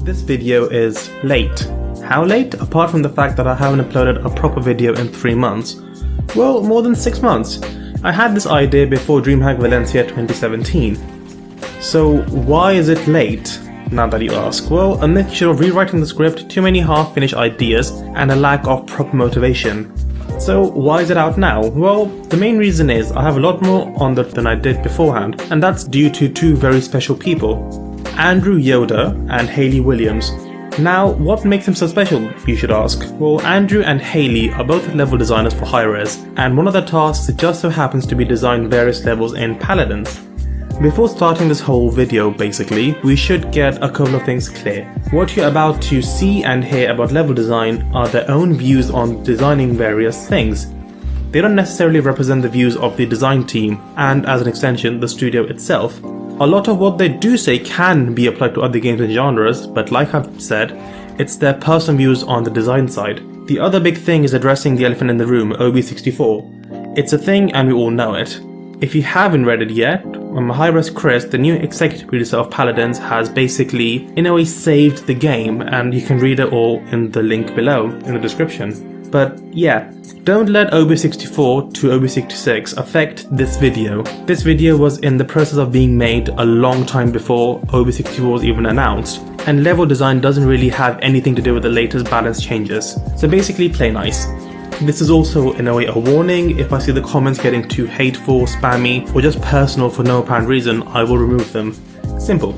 This video is late. How late? Apart from the fact that I haven't uploaded a proper video in 3 months. Well, more than 6 months. I had this idea before DreamHack Valencia 2017. So why is it late, now that you ask? Well, a mixture of rewriting the script, too many half-finished ideas, and a lack of proper motivation. So why is it out now? Well, the main reason is I have a lot more on that than I did beforehand, and that's due to two very special people, Andrew Yoder and Hayley Williams. Now, what makes them so special, you should ask? Well, Andrew and Hayley are both level designers for Hi-Rez, and one of their tasks just so happens to be design various levels in Paladins. Before starting this whole video, basically, we should get a couple of things clear. What you're about to see and hear about level design are their own views on designing various things. They don't necessarily represent the views of the design team, and as an extension, the studio itself. A lot of what they do say can be applied to other games and genres, but like I've said, it's their personal views on the design side. The other big thing is addressing the elephant in the room, OB64. It's a thing and we all know it. If you haven't read it yet, Hi-Rez Chris, the new executive producer of Paladins, has basically, in a way, saved the game, and you can read it all in the link below, in the description. But yeah, don't let OB64 to OB66 affect this video. This video was in the process of being made a long time before OB64 was even announced, and level design doesn't really have anything to do with the latest balance changes. So basically, play nice. This is also, in a way, a warning. If I see the comments getting too hateful, spammy, or just personal for no apparent reason, I will remove them. Simple.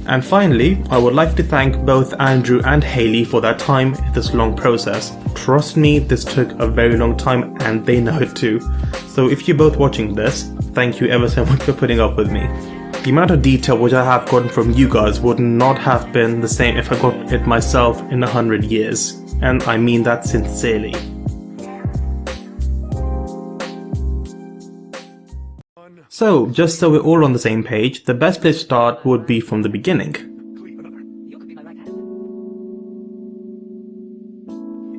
And finally, I would like to thank both Andrew and Hayley for their time in this long process. Trust me, this took a very long time and they know it too. So if you're both watching this, thank you ever so much for putting up with me. The amount of detail which I have gotten from you guys would not have been the same if I got it myself in 100 years. And I mean that sincerely. So, just so we're all on the same page, the best place to start would be from the beginning.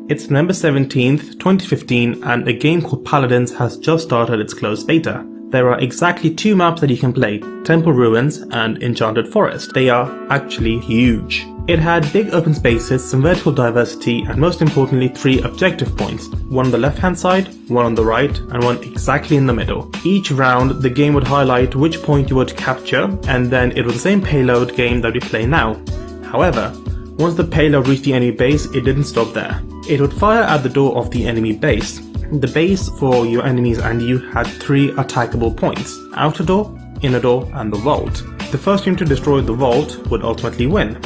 It's November 17th, 2015, and a game called Paladins has just started its closed beta. There are exactly 2 maps that you can play, Temple Ruins and Enchanted Forest. They are actually huge. It had big open spaces, some vertical diversity, and most importantly 3 objective points. One on the left hand side, one on the right, and one exactly in the middle. Each round the game would highlight which point you would capture, and then it was the same payload game that we play now. However, once the payload reached the enemy base, it didn't stop there. It would fire at the door of the enemy base. The base for your enemies and you had 3 attackable points: outer door, inner door, and the vault. The first team to destroy the vault would ultimately win.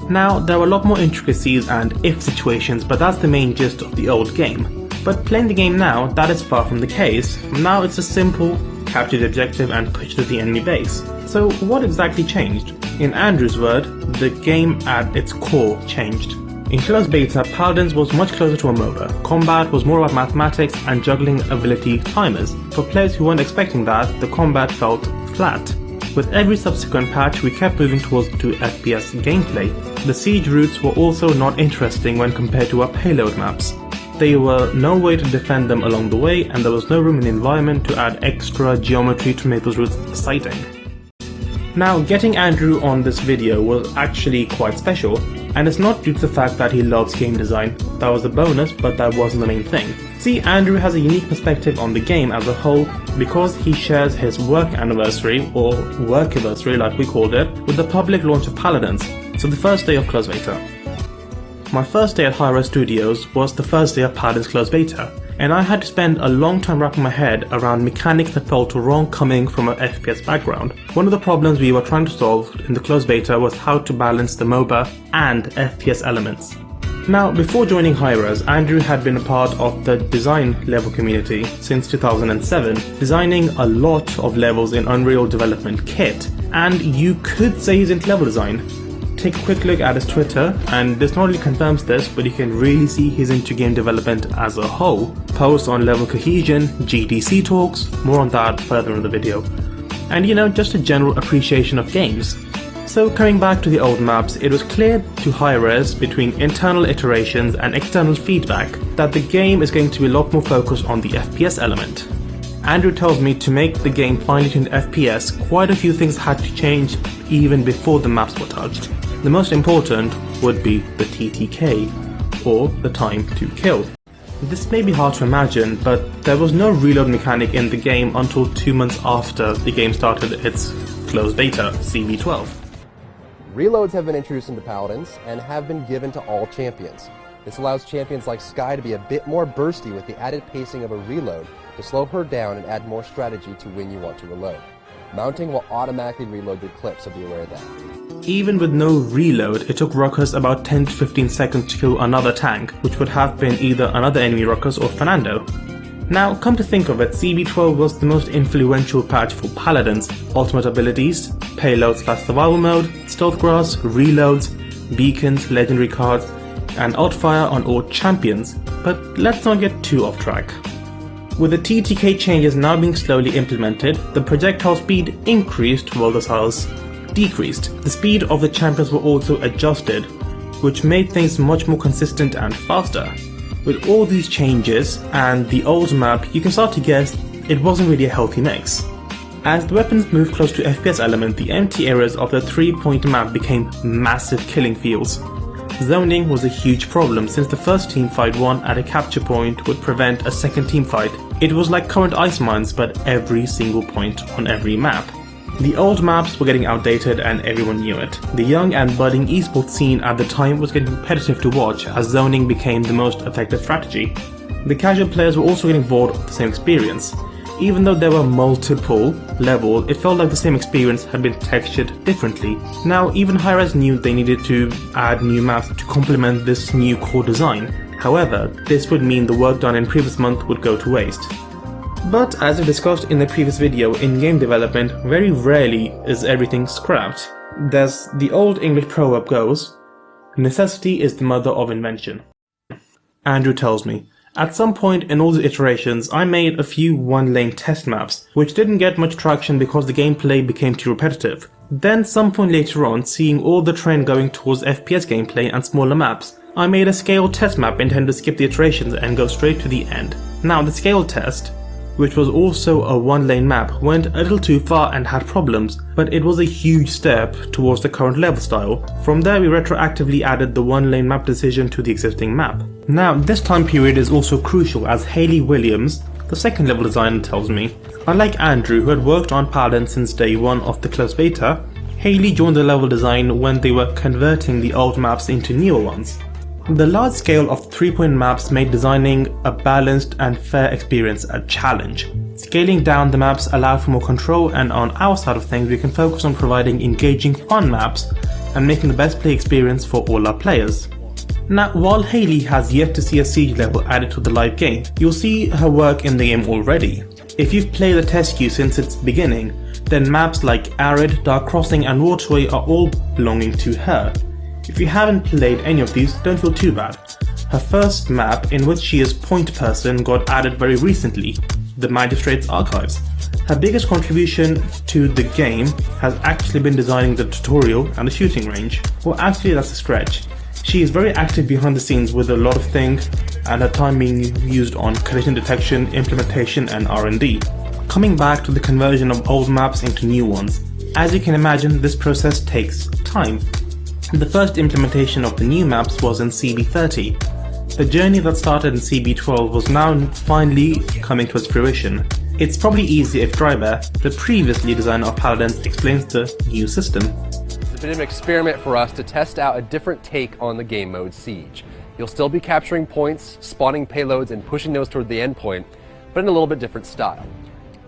Now, there were a lot more intricacies and if situations, but that's the main gist of the old game. But playing the game now, that is far from the case. Now it's a simple capture the objective and push to the enemy base. So what exactly changed? In Andrew's word, the game at its core changed. In closed beta, Paladins was much closer to a MOBA. Combat was more about mathematics and juggling ability timers. For players who weren't expecting that, the combat felt flat. With every subsequent patch, we kept moving towards 2 FPS gameplay. The siege routes were also not interesting when compared to our payload maps. There were no way to defend them along the way, and there was no room in the environment to add extra geometry to make those routes exciting. Now, getting Andrew on this video was actually quite special, and it's not due to the fact that he loves game design. That was a bonus, but that wasn't the main thing. See, Andrew has a unique perspective on the game as a whole because he shares his work anniversary, or workiversary like we called it, with the public launch of Paladins, so the first day of closed beta. My first day at Hi-Rez Studios was the first day of Paladins closed beta, and I had to spend a long time wrapping my head around mechanics that felt wrong coming from an FPS background. One of the problems we were trying to solve in the closed beta was how to balance the MOBA and FPS elements. Now, before joining Hi-Rez, Andrew had been a part of the design level community since 2007, designing a lot of levels in Unreal Development Kit, and you could say he's into level design. Take a quick look at his Twitter, and this not only confirms this, but you can really see he's into game development as a whole. Posts on level cohesion, GDC talks, more on that further in the video. And just a general appreciation of games. So coming back to the old maps, it was clear to Hi-Rez between internal iterations and external feedback that the game is going to be a lot more focused on the FPS element. Andrew tells me to make the game finely tuned FPS, quite a few things had to change even before the maps were touched. The most important would be the TTK, or the time to kill. This may be hard to imagine, but there was no reload mechanic in the game until 2 months after the game started its closed beta, CB12. Reloads have been introduced into Paladins and have been given to all champions. This allows champions like Skye to be a bit more bursty with the added pacing of a reload to slow her down and add more strategy to when you want to reload. Mounting will automatically reload your clip, so be aware of that. Even with no reload, it took Ruckus about 10 to 15 seconds to kill another tank, which would have been either another enemy Ruckus or Fernando. Now, come to think of it, CB12 was the most influential patch for Paladins. Ultimate abilities, payload/survival mode, stealth grass, reloads, beacons, legendary cards, and outfire on all champions. But let's not get too off track. With the TTK changes now being slowly implemented, the projectile speed increased while the size decreased. The speed of the champions were also adjusted, which made things much more consistent and faster. With all these changes and the old map, you can start to guess it wasn't really a healthy mix. As the weapons moved close to FPS element, the empty areas of the 3-point map became massive killing fields. Zoning was a huge problem since the first team fight won at a capture point would prevent a second team fight. It was like current ice mines, but every single point on every map. The old maps were getting outdated and everyone knew it. The young and budding esports scene at the time was getting repetitive to watch as zoning became the most effective strategy. The casual players were also getting bored of the same experience. Even though there were multiple levels, it felt like the same experience had been textured differently. Now, even Hi-Rez knew they needed to add new maps to complement this new core design. However, this would mean the work done in previous month would go to waste. But as we discussed in the previous video, in game development, very rarely is everything scrapped. There's the old English proverb goes, necessity is the mother of invention. Andrew tells me, at some point in all the iterations, I made a few one-lane test maps, which didn't get much traction because the gameplay became too repetitive. Then some point later on, seeing all the trend going towards FPS gameplay and smaller maps, I made a scaled test map intended to skip the iterations and go straight to the end. Now the scaled test, which was also a one-lane map, went a little too far and had problems, but it was a huge step towards the current level style. From there we retroactively added the one-lane map decision to the existing map. Now this time period is also crucial as Hayley Williams, the second level designer, tells me, unlike Andrew who had worked on Paladin since day one of the closed beta, Hayley joined the level design when they were converting the old maps into newer ones. The large scale of 3-point maps made designing a balanced and fair experience a challenge. Scaling down the maps allowed for more control, and on our side of things we can focus on providing engaging fun maps and making the best play experience for all our players. Now, while Hayley has yet to see a siege level added to the live game, you'll see her work in the game already. If you've played the test queue since its beginning, then maps like Arid, Dark Crossing and Waterway are all belonging to her. If you haven't played any of these, don't feel too bad. Her first map, in which she is point person, got added very recently, the Magistrate's Archives. Her biggest contribution to the game has actually been designing the tutorial and the shooting range. Well, actually that's a stretch. She is very active behind the scenes with a lot of things, and her time being used on collision detection, implementation and R&D. Coming back to the conversion of old maps into new ones. As you can imagine, this process takes time. The first implementation of the new maps was in CB30. The journey that started in CB12 was now finally coming to its fruition. It's probably easier if Drybear, the previous lead designer of Paladins, explains the new system. It's a bit of an experiment for us to test out a different take on the game mode Siege. You'll still be capturing points, spawning payloads and pushing those toward the endpoint, but in a little bit different style.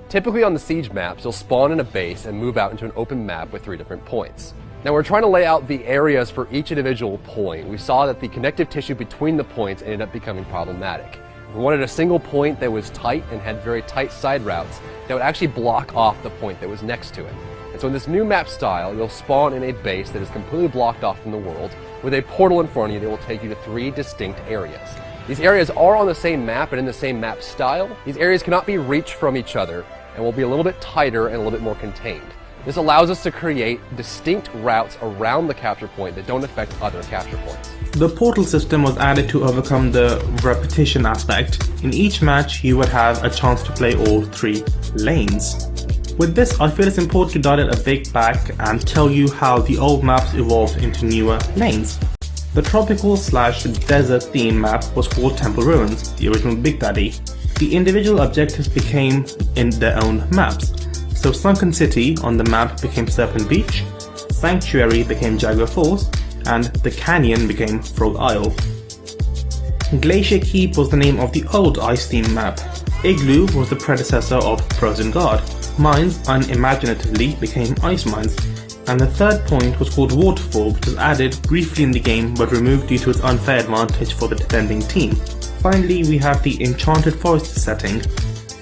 Typically on the Siege maps, you'll spawn in a base and move out into an open map with 3 different points. Now we're trying to lay out the areas for each individual point. We saw that the connective tissue between the points ended up becoming problematic. If we wanted a single point that was tight and had very tight side routes, that would actually block off the point that was next to it. And so in this new map style, you'll spawn in a base that is completely blocked off from the world with a portal in front of you that will take you to 3 distinct areas. These areas are on the same map and in the same map style. These areas cannot be reached from each other and will be a little bit tighter and a little bit more contained. This allows us to create distinct routes around the capture point that don't affect other capture points. The portal system was added to overcome the repetition aspect. In each match, you would have a chance to play all 3 lanes. With this, I feel it's important to dial it a bit back and tell you how the old maps evolved into newer lanes. The tropical/desert theme map was called Temple Ruins, the original Big Daddy. The individual objectives became in their own maps. So Sunken City on the map became Serpent Beach, Sanctuary became Jaguar Falls, and the Canyon became Frog Isle. Glacier Keep was the name of the old Ice theme map. Igloo was the predecessor of Frozen Guard. Mines unimaginatively became Ice Mines. And the third point was called Waterfall, which was added briefly in the game but removed due to its unfair advantage for the defending team. Finally, we have the Enchanted Forest setting.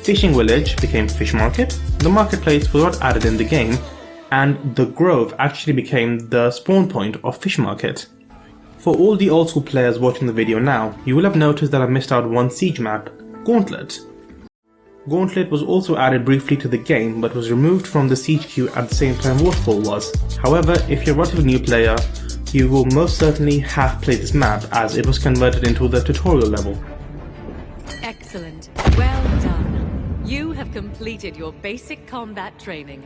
Fishing Village became Fish Market, the Marketplace was not added in the game, and the Grove actually became the spawn point of Fish Market. For all the old school players watching the video now, you will have noticed that I missed out one siege map, Gauntlet. Gauntlet was also added briefly to the game but was removed from the siege queue at the same time Waterfall was. However, if you're a relatively new player, you will most certainly have played this map as it was converted into the tutorial level. Excellent. Well done. You have completed your basic combat training.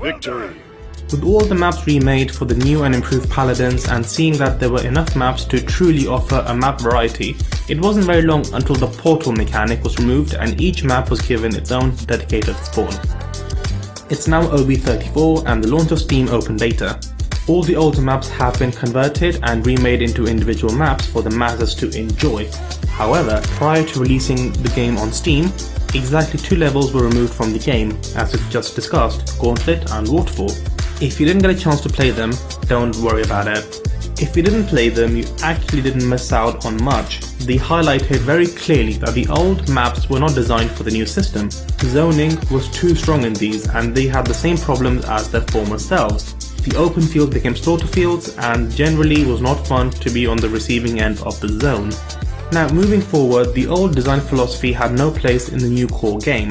Victory! With all the maps remade for the new and improved Paladins and seeing that there were enough maps to truly offer a map variety, it wasn't very long until the portal mechanic was removed and each map was given its own dedicated spawn. It's now OB34 and the launch of Steam Open Beta. All the older maps have been converted and remade into individual maps for the masses to enjoy. However, prior to releasing the game on Steam, exactly 2 levels were removed from the game, as we've just discussed, Gauntlet and Waterfall. If you didn't get a chance to play them, don't worry about it. If you didn't play them, you actually didn't miss out on much. They highlighted very clearly that the old maps were not designed for the new system. Zoning was too strong in these and they had the same problems as their former selves. The open field became slaughter fields and generally was not fun to be on the receiving end of the zone. Now moving forward, the old design philosophy had no place in the new core game.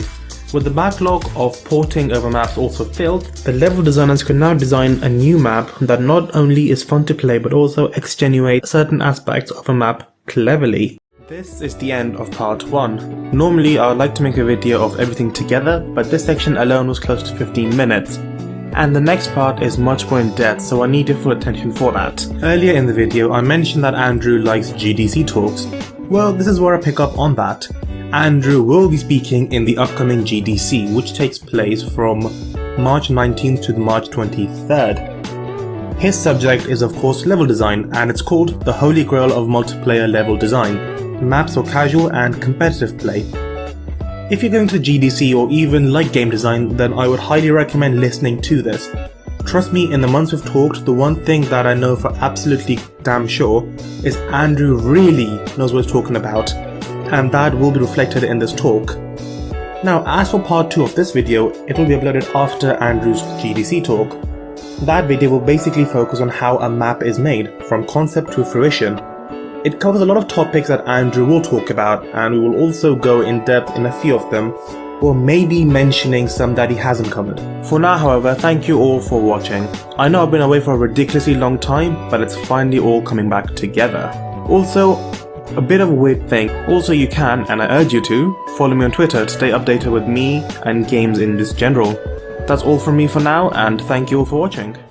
With the backlog of porting over maps also filled, the level designers could now design a new map that not only is fun to play but also extenuates certain aspects of a map cleverly. This is the end of part 1. Normally I would like to make a video of everything together, but this section alone was close to 15 minutes. And the next part is much more in depth, so I need your full attention for that. Earlier in the video I mentioned that Andrew likes GDC talks. Well, this is where I pick up on that. Andrew will be speaking in the upcoming GDC, which takes place from March 19th to March 23rd. His subject is of course level design, and it's called the Holy Grail of Multiplayer Level Design, maps for casual and competitive play. If you're going to the GDC or even like game design, then I would highly recommend listening to this. Trust me, in the months we've talked, the one thing that I know for absolutely damn sure is Andrew really knows what he's talking about, and that will be reflected in this talk. Now, as for part 2 of this video, it will be uploaded after Andrew's GDC talk. That video will basically focus on how a map is made, from concept to fruition. It covers a lot of topics that Andrew will talk about, and we will also go in depth in a few of them, or maybe mentioning some that he hasn't covered. For now, however, thank you all for watching. I know I've been away for a ridiculously long time, but it's finally all coming back together. Also, a bit of a weird thing, also you can, and I urge you to, follow me on Twitter to stay updated with me and games in this general. That's all from me for now, and thank you all for watching.